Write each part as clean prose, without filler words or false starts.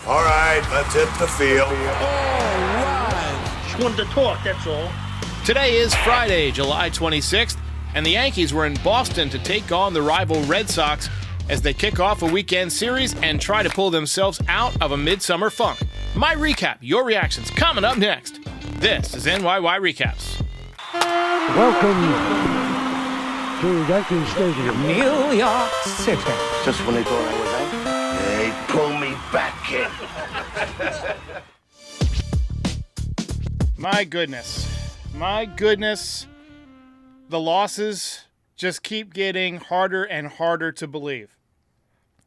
All right, let's hit the field. All right. Just wanted to talk, that's all. Today is Friday, July 26th, and the Yankees were in Boston to take on the rival Red Sox as they kick off a weekend series and try to pull themselves out of a midsummer funk. My recap, your reactions, coming up next. This is NYY Recaps. Welcome to Yankee Stadium, New York City. Just when they thought I was out, hey, pull me back, kid. My goodness, the losses just keep getting harder and harder to believe.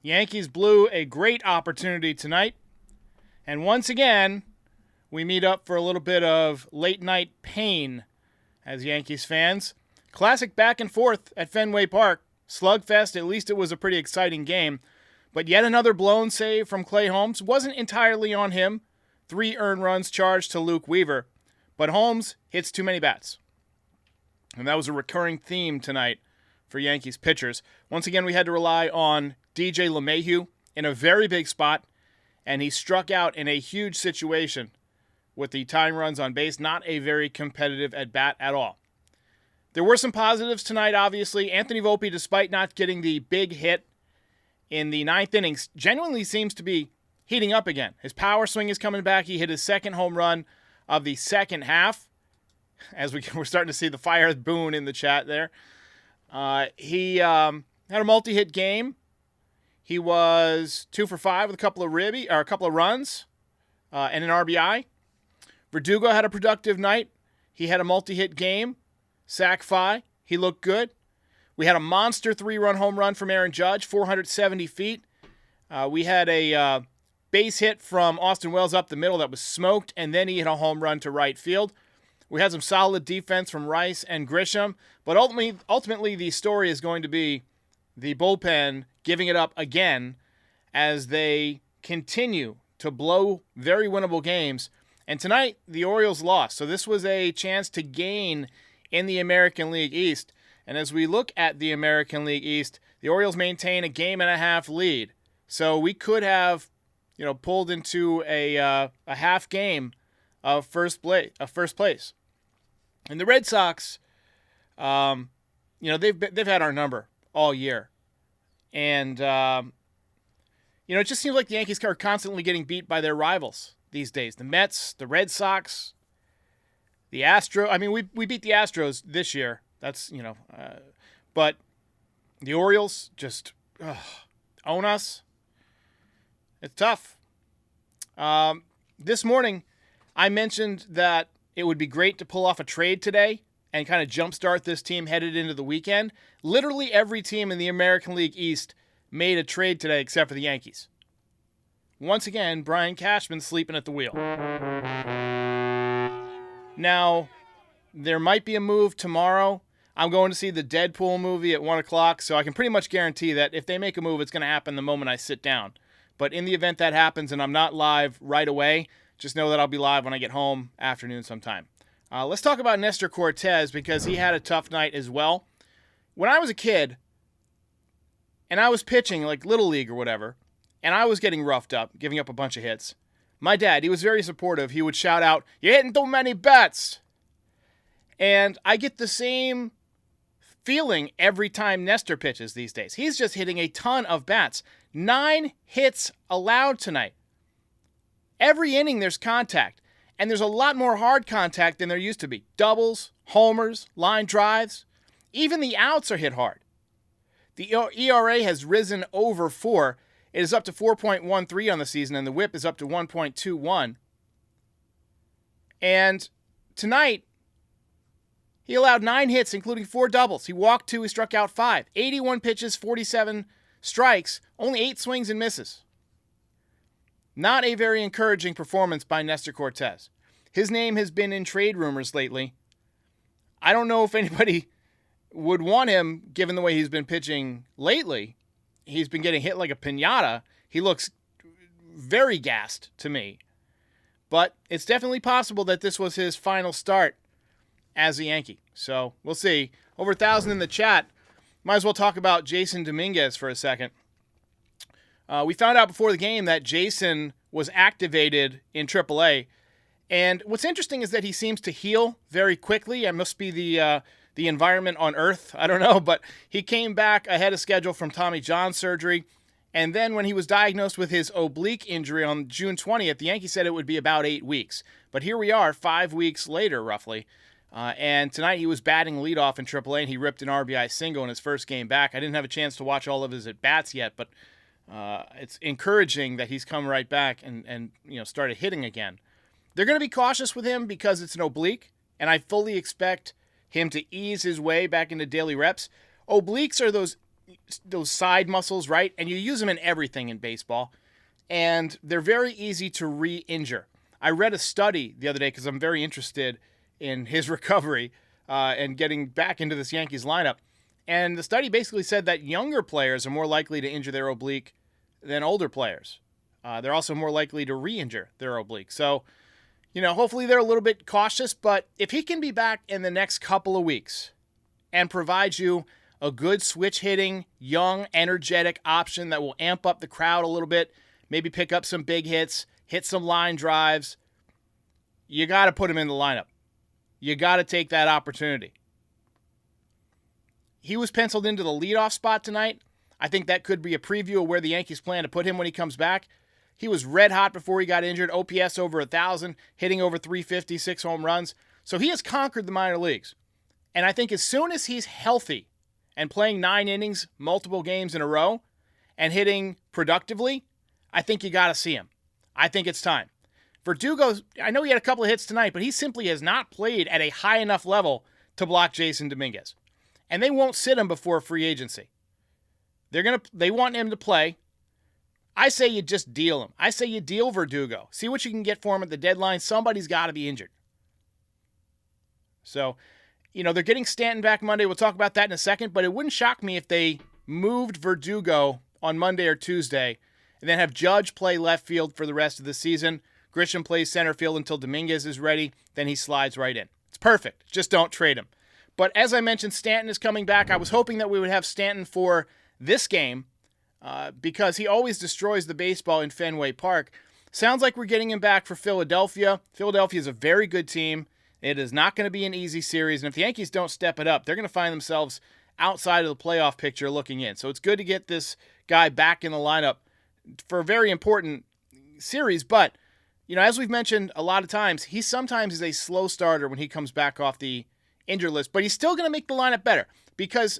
Yankees blew a great opportunity tonight, and once again, we meet up for a little bit of late night pain as Yankees fans. Classic back and forth at Fenway Park. Slugfest, at least it was a pretty exciting game. But yet another blown save from Clay Holmes. Wasn't entirely on him. 3 earned runs charged to Luke Weaver. But Holmes hits too many bats. And that was a recurring theme tonight for Yankees pitchers. Once again, we had to rely on DJ LeMahieu in a very big spot. And he struck out in a huge situation with the tying runs on base. Not a very competitive at-bat at all. There were some positives tonight, obviously. Anthony Volpe, despite not getting the big hit in the 9th inning, genuinely seems to be heating up again. His power swing is coming back. He hit his second home run of the second half, as we're starting to see the fire boon in the chat there. He had a multi-hit game. He was 2 for 5 with a couple of runs and an RBI. Verdugo had a productive night. He had a multi-hit game. Sac fly. He looked good. We had a monster 3-run home run from Aaron Judge, 470 feet. We had a base hit from Austin Wells up the middle that was smoked, and then he hit a home run to right field. We had some solid defense from Rice and Grisham, but ultimately the story is going to be the bullpen giving it up again as they continue to blow very winnable games. And tonight, the Orioles lost, so this was a chance to gain in the American League East. And as we look at the American League East, the Orioles maintain a 1.5 game lead. So we could have, pulled into a half game of first place. And the Red Sox, they've had our number all year. And it just seems like the Yankees are constantly getting beat by their rivals these days. The Mets, the Red Sox, the Astros. I mean, we beat the Astros this year. That's, but the Orioles just own us. It's tough. This morning, I mentioned that it would be great to pull off a trade today and kind of jumpstart this team headed into the weekend. Literally every team in the American League East made a trade today except for the Yankees. Once again, Brian Cashman sleeping at the wheel. Now, there might be a move tomorrow. I'm going to see the Deadpool movie at 1 o'clock, so I can pretty much guarantee that if they make a move, it's going to happen the moment I sit down. But in the event that happens and I'm not live right away, just know that I'll be live when I get home afternoon sometime. Let's talk about Nestor Cortez because he had a tough night as well. When I was a kid and I was pitching like Little League or whatever, and I was getting roughed up, giving up a bunch of hits, my dad, he was very supportive. He would shout out, "You're hitting too many bats." And I get the same feeling every time Nestor pitches these days. He's just hitting a ton of bats. 9 hits allowed tonight. Every inning there's contact, and there's a lot more hard contact than there used to be. Doubles, homers, line drives. Even the outs are hit hard. The ERA has risen over 4. It is up to 4.13 on the season, and the whip is up to 1.21. And tonight, he allowed 9 hits, including 4 doubles. He walked 2, he struck out 5. 81 pitches, 47 strikes, only 8 swings and misses. Not a very encouraging performance by Nestor Cortez. His name has been in trade rumors lately. I don't know if anybody would want him, given the way he's been pitching lately. He's been getting hit like a piñata. He looks very gassed to me. But it's definitely possible that this was his final start as a Yankee. So we'll see. Over 1,000 in the chat. Might as well talk about Jason Dominguez for a second. We found out before the game that Jason was activated in AAA. And what's interesting is that he seems to heal very quickly. It must be the environment on Earth. I don't know, but he came back ahead of schedule from Tommy John surgery. And then when he was diagnosed with his oblique injury on June 20th, the Yankees said it would be about 8 weeks. But here we are, 5 weeks later, roughly. And tonight he was batting leadoff in AAA, and he ripped an RBI single in his first game back. I didn't have a chance to watch all of his at-bats yet, but it's encouraging that he's come right back and started hitting again. They're going to be cautious with him because it's an oblique, and I fully expect him to ease his way back into daily reps. Obliques are those side muscles, right? And you use them in everything in baseball, and they're very easy to re-injure. I read a study the other day because I'm very interested in his recovery and getting back into this Yankees lineup. And the study basically said that younger players are more likely to injure their oblique than older players. They're also more likely to re-injure their oblique. So, hopefully they're a little bit cautious, but if he can be back in the next couple of weeks and provide you a good switch-hitting, young, energetic option that will amp up the crowd a little bit, maybe pick up some big hits, hit some line drives, you got to put him in the lineup. You got to take that opportunity. He was penciled into the leadoff spot tonight. I think that could be a preview of where the Yankees plan to put him when he comes back. He was red hot before he got injured, OPS over 1,000, hitting over 350, 6 home runs. So he has conquered the minor leagues. And I think as soon as he's healthy and playing 9 innings, multiple games in a row, and hitting productively, I think you got to see him. I think it's time. Verdugo, I know he had a couple of hits tonight, but he simply has not played at a high enough level to block Jason Dominguez. And they won't sit him before free agency. They want him to play. I say you just deal him. I say you deal Verdugo. See what you can get for him at the deadline. Somebody's got to be injured. So, they're getting Stanton back Monday. We'll talk about that in a second, but it wouldn't shock me if they moved Verdugo on Monday or Tuesday and then have Judge play left field for the rest of the season. Grisham plays center field until Dominguez is ready. Then he slides right in. It's perfect. Just don't trade him. But as I mentioned, Stanton is coming back. I was hoping that we would have Stanton for this game because he always destroys the baseball in Fenway Park. Sounds like we're getting him back for Philadelphia. Philadelphia is a very good team. It is not going to be an easy series. And if the Yankees don't step it up, they're going to find themselves outside of the playoff picture looking in. So it's good to get this guy back in the lineup for a very important series. But, as we've mentioned a lot of times, he sometimes is a slow starter when he comes back off the injured list. But he's still going to make the lineup better because,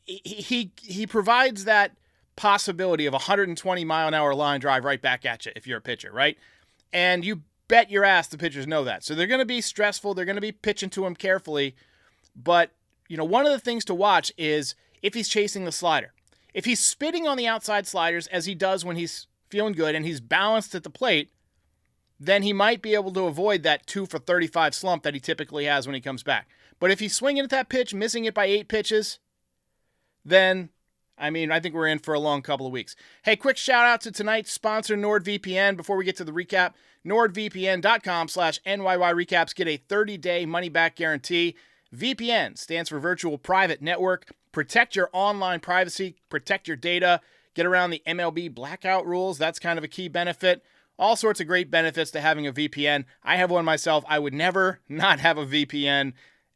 he provides that possibility of a 120-mile-an-hour line drive right back at you if you're a pitcher, right? And you bet your ass the pitchers know that. So they're going to be stressful. They're going to be pitching to him carefully. But, one of the things to watch is if he's chasing the slider. If he's spitting on the outside sliders, as he does when he's feeling good and he's balanced at the plate, then he might be able to avoid that 2 for 35 slump that he typically has when he comes back. But if he's swinging at that pitch, missing it by 8 pitches, then, I think we're in for a long couple of weeks. Hey, quick shout out to tonight's sponsor, NordVPN. Before we get to the recap, NordVPN.com/NYY Recaps. Get a 30-day money-back guarantee. VPN stands for Virtual Private Network. Protect your online privacy. Protect your data. Get around the MLB blackout rules. That's kind of a key benefit. All sorts of great benefits to having a VPN. I have one myself. I would never not have a VPN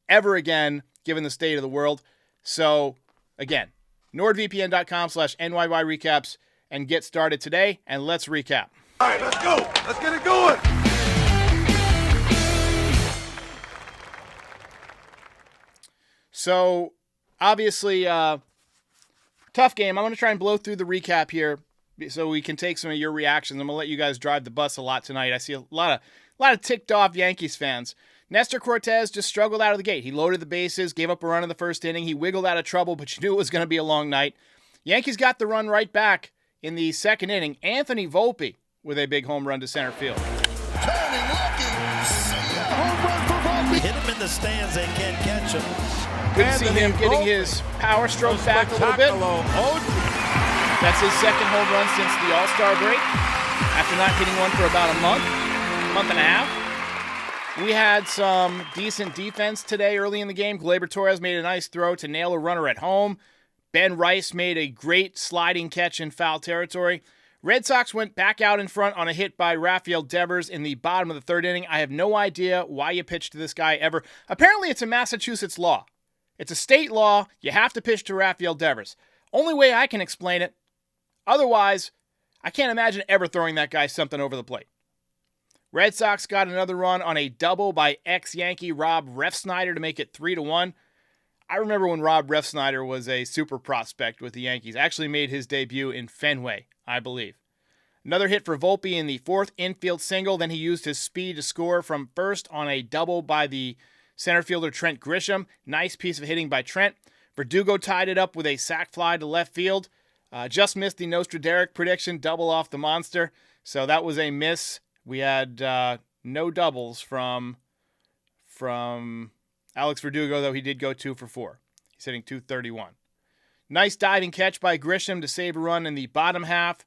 ever again, given the state of the world. So, again, NordVPN.com/NYY Recaps and get started today, and let's recap. All right, let's go. Let's get it going. So, obviously, tough game. I'm going to try and blow through the recap here so we can take some of your reactions. I'm going to let you guys drive the bus a lot tonight. I see a lot of ticked off Yankees fans. Nestor Cortez just struggled out of the gate. He loaded the bases, gave up a run in the first inning. He wiggled out of trouble, but you knew it was going to be a long night. Yankees got the run right back in the second inning. Anthony Volpe with a big home run to center field. Turning, looking. Home run for Volpe. Hit him in the stands, they can't catch him. Good to see him getting his power stroke back a little bit. That's his second home run since the All-Star break, after not hitting one for about a month and a half. We had some decent defense today early in the game. Gleyber Torres made a nice throw to nail a runner at home. Ben Rice made a great sliding catch in foul territory. Red Sox went back out in front on a hit by Rafael Devers in the bottom of the third inning. I have no idea why you pitch to this guy ever. Apparently, it's a Massachusetts law. It's a state law. You have to pitch to Rafael Devers. Only way I can explain it. Otherwise, I can't imagine ever throwing that guy something over the plate. Red Sox got another run on a double by ex-Yankee Rob Refsnyder to make it 3-1. I remember when Rob Refsnyder was a super prospect with the Yankees. Actually made his debut in Fenway, I believe. Another hit for Volpe in the fourth infield single. Then he used his speed to score from first on a double by the center fielder Trent Grisham. Nice piece of hitting by Trent. Verdugo tied it up with a sac fly to left field. Just missed the Derek prediction, double off the monster. So that was a miss. We had no doubles from Alex Verdugo, though he did go 2 for 4. He's hitting .231. Nice diving catch by Grisham to save a run in the bottom half,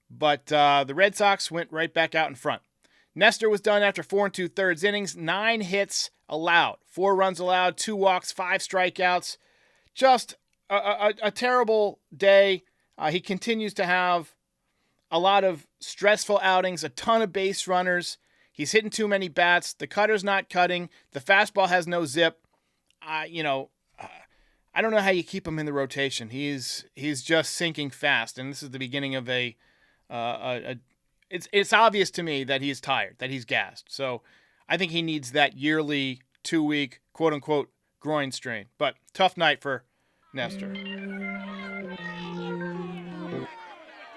but the Red Sox went right back out in front. Nestor was done after 4 2/3 innings, 9 hits allowed, 4 runs allowed, 2 walks, 5 strikeouts. Just a terrible day. He continues to have a lot of stressful outings, a ton of base runners. He's hitting too many bats. The cutter's not cutting. The fastball has no zip. I don't know how you keep him in the rotation. He's just sinking fast, and this is the beginning of it's obvious to me that he's tired, that he's gassed. So I think he needs that yearly 2-week quote-unquote groin strain. But tough night for Nestor.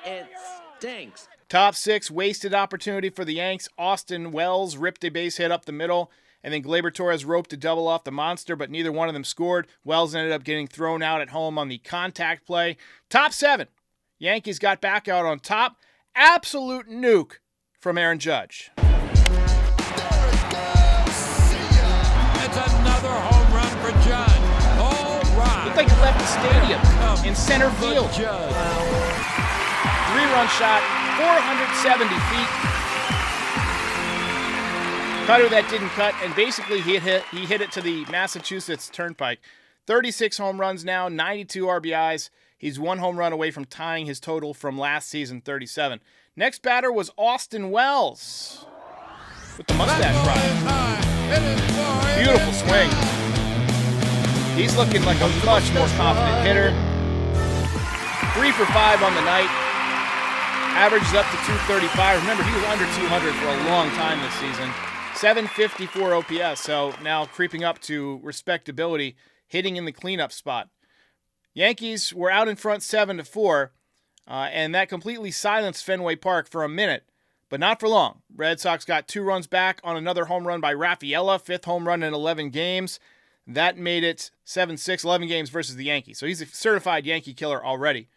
It stinks. Top 6, wasted opportunity for the Yanks. Austin Wells ripped a base hit up the middle, and then Gleyber Torres roped a double off the monster, but neither one of them scored. Wells ended up getting thrown out at home on the contact play. Top 7, Yankees got back out on top. Absolute nuke from Aaron Judge. It's another home run for Judge. All right. Looked like he left the stadium in center field. 3-run shot, 470 feet. Cutter that didn't cut, and basically he hit it to the Massachusetts Turnpike. 36 home runs now, 92 RBIs. He's 1 home run away from tying his total from last season, 37. Next batter was Austin Wells with the mustache ride. Beautiful swing. He's looking like a much more confident hitter. 3 for 5 on the night. Averages up to 235. Remember, he was under 200 for a long time this season. 754 OPS, so now creeping up to respectability, hitting in the cleanup spot. Yankees were out in front 7-4, and that completely silenced Fenway Park for a minute, but not for long. Red Sox got 2 runs back on another home run by Rafaela, 5th home run in 11 games. That made it 7-6, 11 games versus the Yankees. So he's a certified Yankee killer already.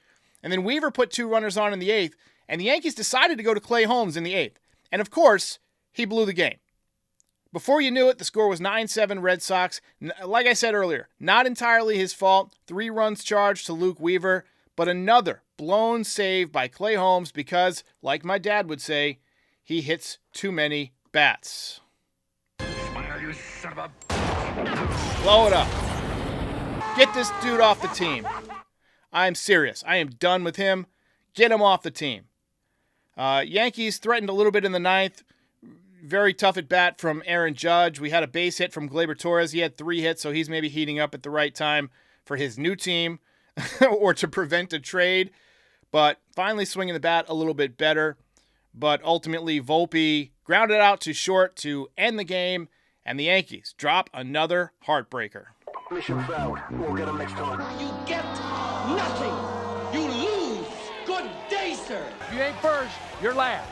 And then Weaver put 2 runners on in the 8th, and the Yankees decided to go to Clay Holmes in the 8th. And of course, he blew the game. Before you knew it, the score was 9-7 Red Sox. Like I said earlier, not entirely his fault. 3 runs charged to Luke Weaver, but another blown save by Clay Holmes because, like my dad would say, he hits too many bats. Blow it up. Get this dude off the team. I'm serious. I am done with him. Get him off the team. Yankees threatened a little bit in the 9th. Very tough at bat from Aaron Judge. We had a base hit from Gleyber Torres. He had 3 hits, so he's maybe heating up at the right time for his new team or to prevent a trade. But finally swinging the bat a little bit better. But ultimately, Volpe grounded out to short to end the game, and the Yankees drop another heartbreaker. Mission failed. We'll get him next time. You get nothing. You lose. Good day, sir. If you ain't first, you're last.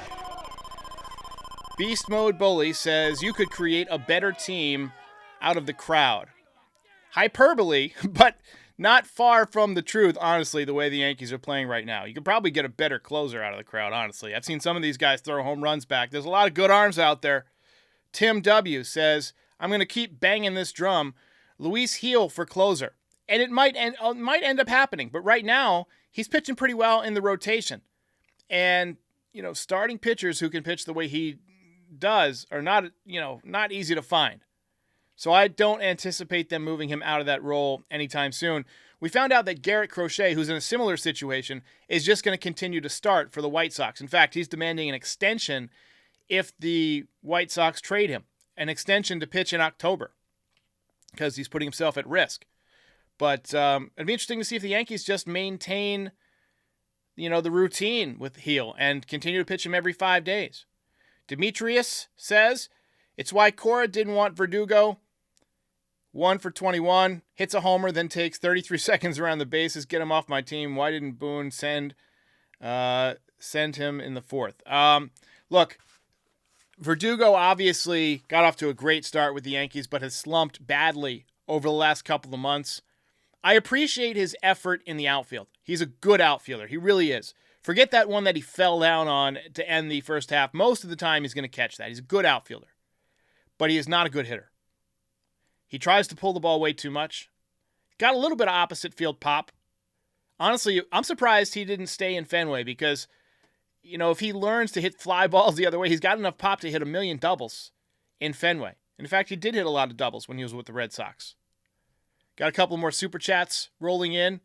Beast Mode Bully says you could create a better team out of the crowd. Hyperbole, but not far from the truth, honestly, the way the Yankees are playing right now. You could probably get a better closer out of the crowd, honestly. I've seen some of these guys throw home runs back. There's a lot of good arms out there. Tim W. says, I'm going to keep banging this drum. Luis Gil for closer. And it might end up happening, but right now, he's pitching pretty well in the rotation. And, starting pitchers who can pitch the way he does are not easy to find. So I don't anticipate them moving him out of that role anytime soon. We found out that Garrett Crochet, who's in a similar situation, is just going to continue to start for the White Sox. In fact, he's demanding an extension if the White Sox trade him, an extension to pitch in October, because he's putting himself at risk. But it'd be interesting to see if the Yankees just maintain, the routine with Heel and continue to pitch him every 5 days. Demetrius says, it's why Cora didn't want Verdugo. 1 for 21, hits a homer, then takes 33 seconds around the bases. Get him off my team. Why didn't Boone send him in the fourth? Look, Verdugo obviously got off to a great start with the Yankees, but has slumped badly over the last couple of months. I appreciate his effort in the outfield. He's a good outfielder. He really is. Forget that one that he fell down on to end the first half. Most of the time, he's going to catch that. He's a good outfielder, but he is not a good hitter. He tries to pull the ball way too much. Got a little bit of opposite field pop. Honestly, I'm surprised he didn't stay in Fenway because, if he learns to hit fly balls the other way, he's got enough pop to hit 1 million doubles in Fenway. In fact, he did hit a lot of doubles when he was with the Red Sox. Got a couple more super chats rolling in.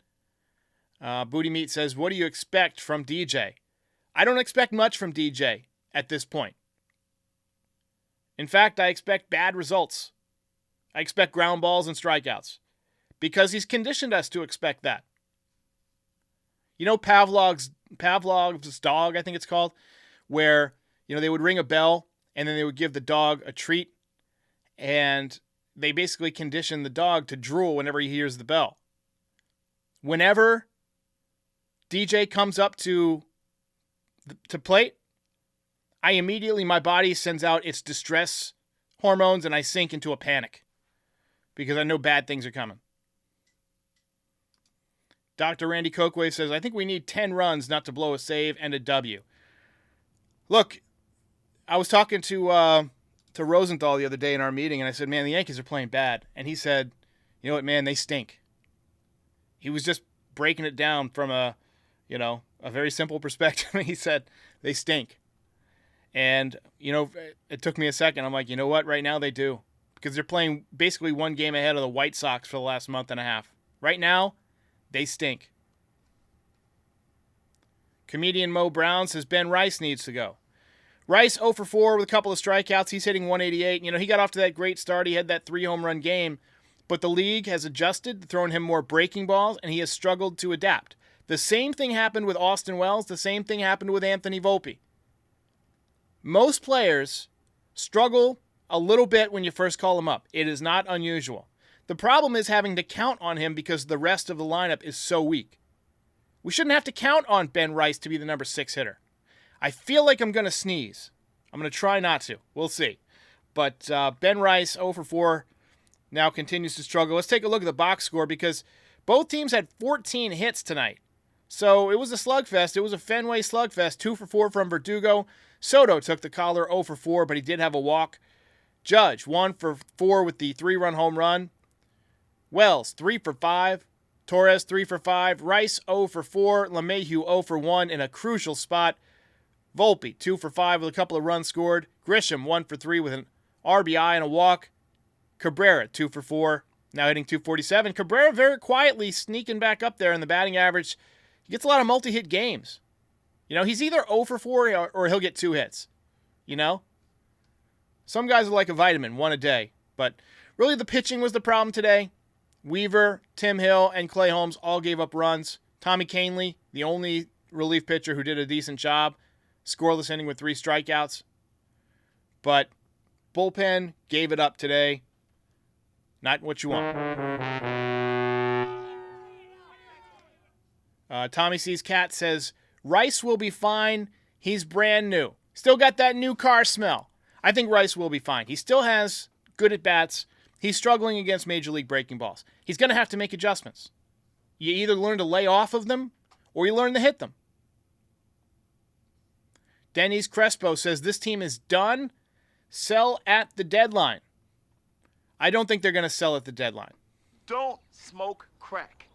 Booty Meat says, what do you expect from DJ? I don't expect much from DJ at this point. In fact, I expect bad results. I expect ground balls and strikeouts because he's conditioned us to expect that. Pavlov's dog, I think it's called, where, they would ring a bell and then they would give the dog a treat and they basically condition the dog to drool whenever he hears the bell. Whenever DJ comes up to plate, my body sends out its distress hormones and I sink into a panic because I know bad things are coming. Dr. Randy Cokeway says, I think we need 10 runs not to blow a save and a W. Look, I was talking to Rosenthal the other day in our meeting, and I said, man, the Yankees are playing bad. And he said, you know what, man, they stink. He was just breaking it down from a very simple perspective. He said, they stink. And, it took me a second. I'm like, you know what, right now they do. Because they're playing basically one game ahead of the White Sox for the last month and a half. Right now, they stink. Comedian Mo Brown says Ben Rice needs to go. Rice 0 for 4 with a couple of strikeouts. He's hitting 188. He got off to that great start. He had that 3-home-run game. But the league has adjusted, throwing him more breaking balls, and he has struggled to adapt. The same thing happened with Austin Wells. The same thing happened with Anthony Volpe. Most players struggle a little bit when you first call him up. It is not unusual. The problem is having to count on him because the rest of the lineup is so weak. We shouldn't have to count on Ben Rice to be the number 6 hitter. I feel like I'm going to sneeze. I'm going to try not to. We'll see. But Ben Rice, 0 for 4, now continues to struggle. Let's take a look at the box score because both teams had 14 hits tonight. So it was a slugfest. It was a Fenway slugfest. 2 for 4 from Verdugo. Soto took the collar 0 for 4, but he did have a walk. Judge, 1 for 4 with the 3-run home run. Wells, 3 for 5. Torres, 3 for 5. Rice, 0 for 4. LeMahieu, 0 for 1 in a crucial spot. Volpe, 2 for 5 with a couple of runs scored. Grisham, 1 for 3 with an RBI and a walk. Cabrera, 2 for 4, now hitting 247. Cabrera very quietly sneaking back up there in the batting average. He gets a lot of multi-hit games. He's either 0 for 4 or he'll get 2 hits. Some guys are like a vitamin, 1 a day. But really the pitching was the problem today. Weaver, Tim Hill, and Clay Holmes all gave up runs. Tommy Kahnle, the only relief pitcher who did a decent job, scoreless inning with 3 strikeouts. But bullpen gave it up today. Not what you want. Tommy C's Cat says, Rice will be fine. He's brand new. Still got that new car smell. I think Rice will be fine. He still has good at-bats. He's struggling against Major League breaking balls. He's going to have to make adjustments. You either learn to lay off of them or you learn to hit them. Denny's Crespo says this team is done. Sell at the deadline. I don't think they're going to sell at the deadline. Don't smoke crack.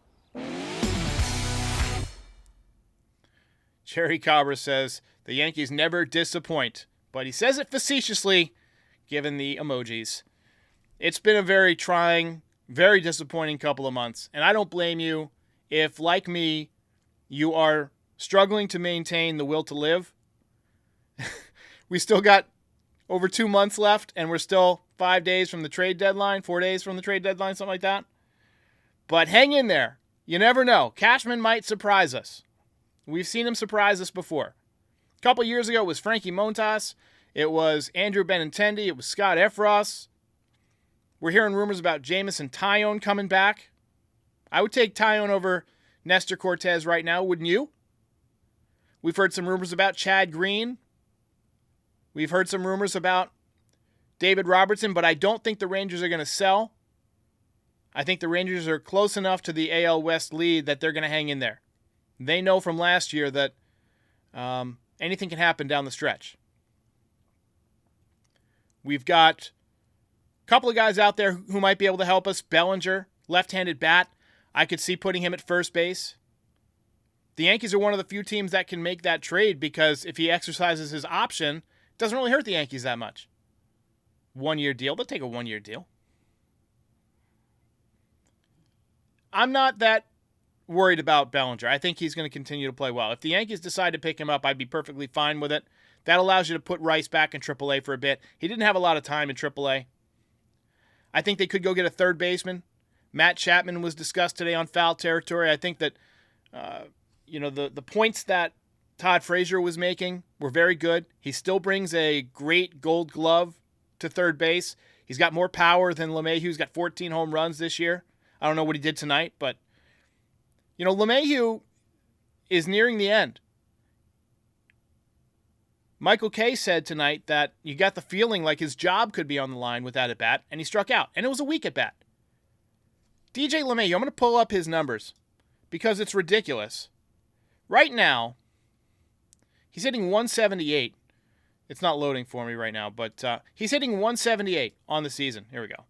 Jerry Cabra says the Yankees never disappoint, but he says it facetiously, given the emojis. It's been a very trying, very disappointing couple of months. And I don't blame you if, like me, you are struggling to maintain the will to live. We still got over 2 months left, and we're still 5 days from the trade deadline, 4 days from the trade deadline, something like that. But hang in there. You never know. Cashman might surprise us. We've seen him surprise us before. A couple years ago, it was Frankie Montas. It was Andrew Benintendi. It was Scott Efros. We're hearing rumors about Jamison Tyone coming back. I would take Tyone over Nestor Cortez right now, wouldn't you? We've heard some rumors about Chad Green. We've heard some rumors about David Robertson, but I don't think the Rangers are going to sell. I think the Rangers are close enough to the AL West lead that they're going to hang in there. They know from last year that anything can happen down the stretch. We've got a couple of guys out there who might be able to help us. Bellinger, left-handed bat. I could see putting him at first base. The Yankees are one of the few teams that can make that trade because if he exercises his option, it doesn't really hurt the Yankees that much. 1-year deal. They'll take a 1-year deal. I'm not that worried about Bellinger. I think he's going to continue to play well. If the Yankees decide to pick him up, I'd be perfectly fine with it. That allows you to put Rice back in AAA for a bit. He didn't have a lot of time in AAA. I think they could go get a third baseman. Matt Chapman was discussed today on Foul Territory. I think that the points that Todd Frazier was making were very good. He still brings a great Gold Glove to third base. He's got more power than LeMahieu. He's got 14 home runs this year. I don't know what he did tonight, but LeMahieu is nearing the end. Michael Kay said tonight that you got the feeling like his job could be on the line with that at bat, and he struck out, and it was a weak at bat. DJ LeMahieu, I'm going to pull up his numbers because it's ridiculous. Right now, he's hitting 178. It's not loading for me right now, but he's hitting 178 on the season. Here we go.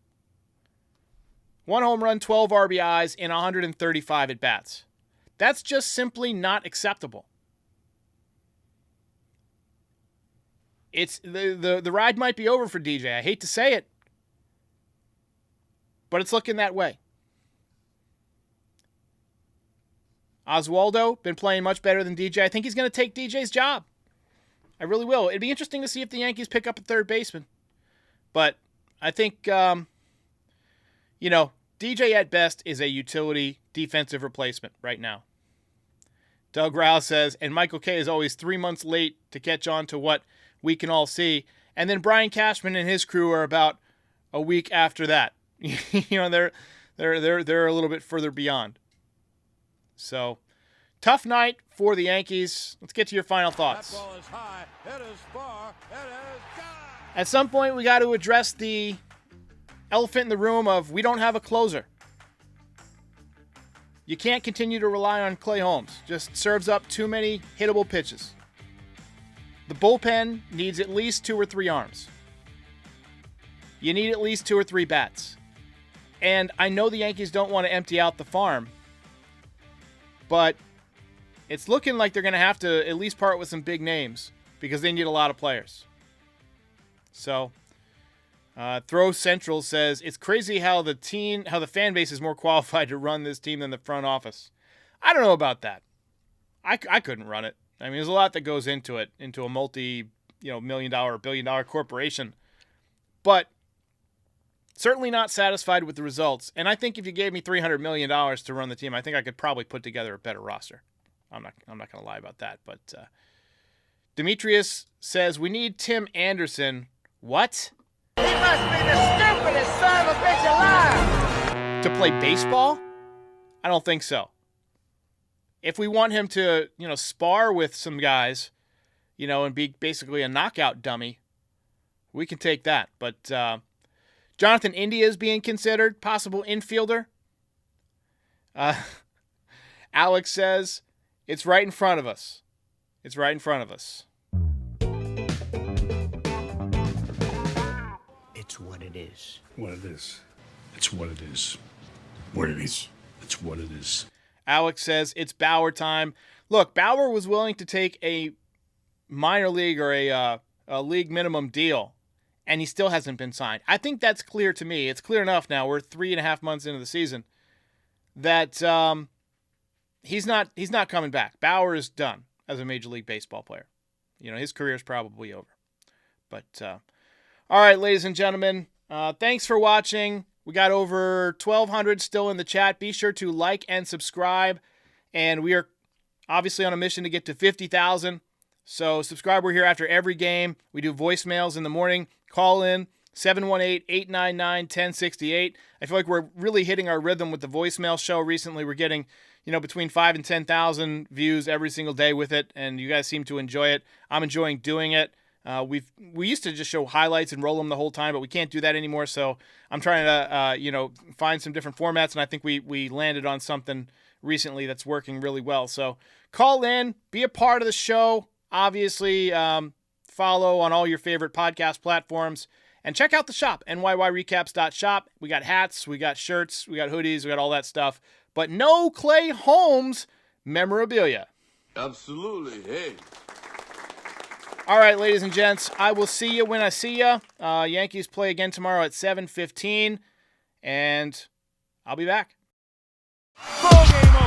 1 home run, 12 RBIs in 135 at bats. That's just simply not acceptable. It's the ride might be over for DJ. I hate to say it, but it's looking that way. Oswaldo been playing much better than DJ. I think he's going to take DJ's job. I really will. It'd be interesting to see if the Yankees pick up a third baseman. But I think, DJ at best is a utility defensive replacement right now. Doug Rao says, and Michael Kay is always 3 months late to catch on to what we can all see. And then Brian Cashman and his crew are about a week after that. They're a little bit further beyond. So, tough night for the Yankees. Let's get to your final thoughts. That ball is high. It is far. It is gone. At some point, we got to address the elephant in the room of we don't have a closer. You can't continue to rely on Clay Holmes. Just serves up too many hittable pitches. The bullpen needs at least 2 or 3 arms. You need at least 2 or 3 bats. And I know the Yankees don't want to empty out the farm, but it's looking like they're going to have to at least part with some big names because they need a lot of players. So, Throw Central says, it's crazy how the fan base is more qualified to run this team than the front office. I don't know about that. I couldn't run it. I mean, there's a lot that goes into it, into a multi-million-dollar or billion-dollar corporation. But certainly not satisfied with the results. And I think if you gave me $300 million to run the team, I think I could probably put together a better roster. I'm not going to lie about that. But Demetrius says, we need Tim Anderson. What? He must be the stupidest son of a bitch alive! To play baseball? I don't think so. If we want him to, spar with some guys, and be basically a knockout dummy, we can take that. But Jonathan India is being considered, possible infielder. Alex says, it's right in front of us. It's right in front of us. It's what it is. What it is. It's what it is. What it is. It's what it is. Alex says it's Bauer time. Look, Bauer was willing to take a minor league or a league minimum deal and he still hasn't been signed. I think that's clear to me. It's clear enough now. We're 3.5 months into the season that he's not coming back. Bauer is done as a Major League Baseball player. His career is probably over. But all right, ladies and gentlemen, thanks for watching. We got over 1,200 still in the chat. Be sure to like and subscribe. And we are obviously on a mission to get to 50,000. So subscribe. We're here after every game. We do voicemails in the morning. Call in 718-899-1068. I feel like we're really hitting our rhythm with the voicemail show recently. We're getting, between 5,000 and 10,000 views every single day with it, and you guys seem to enjoy it. I'm enjoying doing it. We used to just show highlights and roll them the whole time, but we can't do that anymore. So I'm trying to find some different formats, and I think we landed on something recently that's working really well. So call in, be a part of the show. Obviously, follow on all your favorite podcast platforms, and check out the shop, NYYRecaps.shop. We got hats, we got shirts, we got hoodies, we got all that stuff, but no Clay Holmes memorabilia. Absolutely. Hey. All right, ladies and gents, I will see you when I see you. Yankees play again tomorrow at 7:15, and I'll be back. Ball game